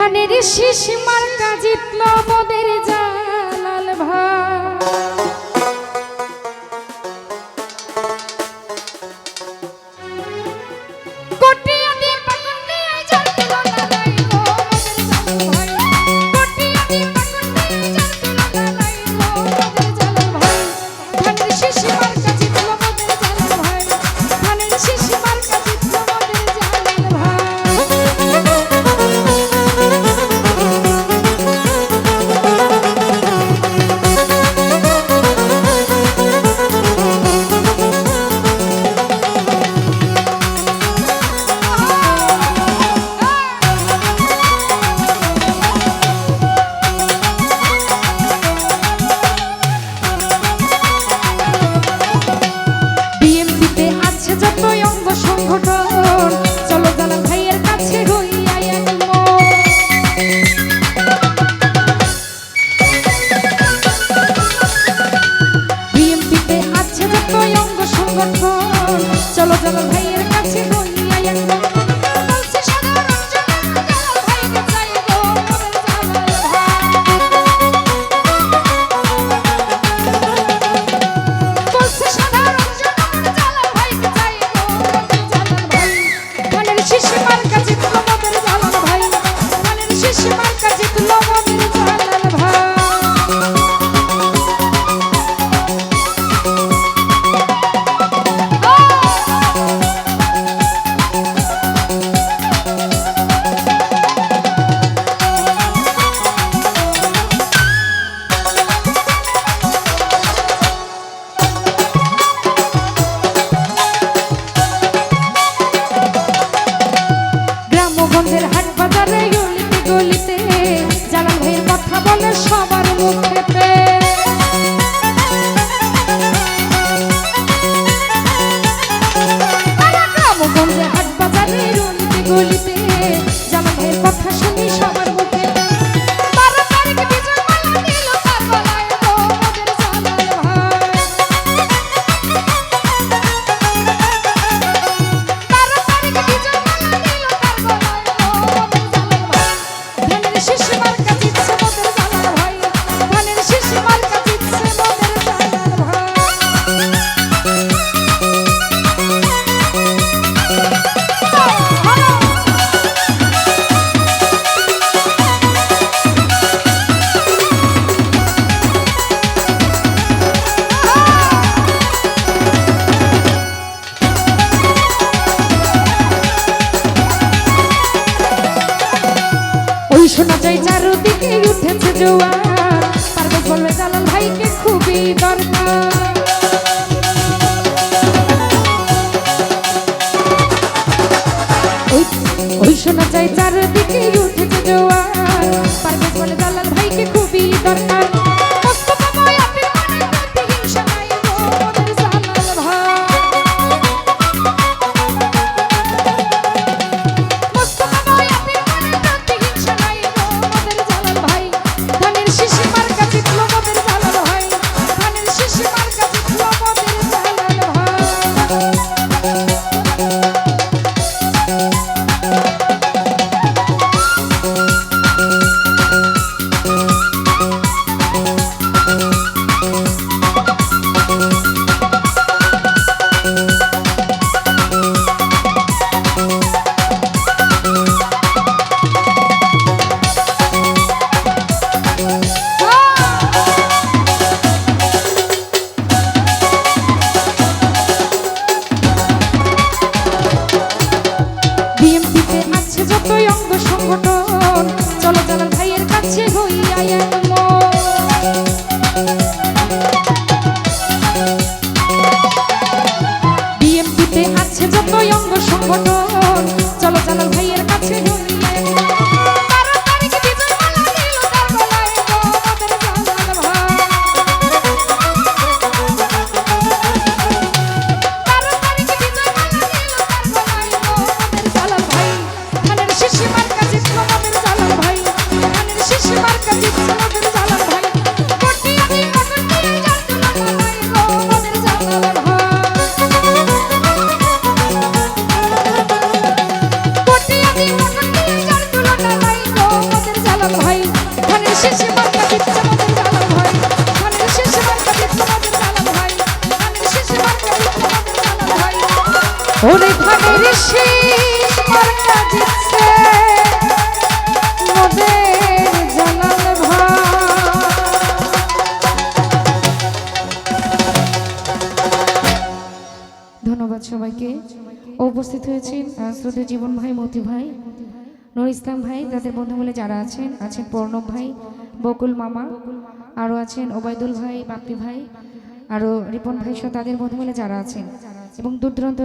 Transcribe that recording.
ধানের শীষ মার্কা জিতল মোদের জালাল ভাই। চলো চলো ভাইয়ের কাছে হাট বাজারে গলিতে গলিতে জালাল ভাইয়ের কথা বলে সবার মুখেতে। গ্রামগঞ্জে হাট বাজারে গলিতে গলিতে জালাল ভাইয়ের কথা শুনি সবার মুখে। শোনা যায় চারদিকে উঠেছে জোয়ার, পারভেজ বলবে জালাল ভাইকে খুবই দরকার। ওই শোনা যায় চারদিকে উঠেছে জোয়ার, পারভেজ বলে জালাল ভাইকে খুবই দরকার। ওরে ধানের শীষ মার্কা দিচ্ছে মোদের জালাল ভাই। ধন্যবাদ সবাইকে। উপস্থিত হয়েছেন শ্রদ্ধেয় জীবন ভাই, মতি ভাই, নুর ইসলাম ভাই, তাদের বন্ধু মিলে যারা আছেন প্রণব ভাই, বকুল মামা, আরও আছেন ওবায়দুল ভাই, বাপ্পি ভাই, আরও রিপন ভাই সহ তাদের বন্ধু মিলে যারা আছেন এবং দূর দূরান্ত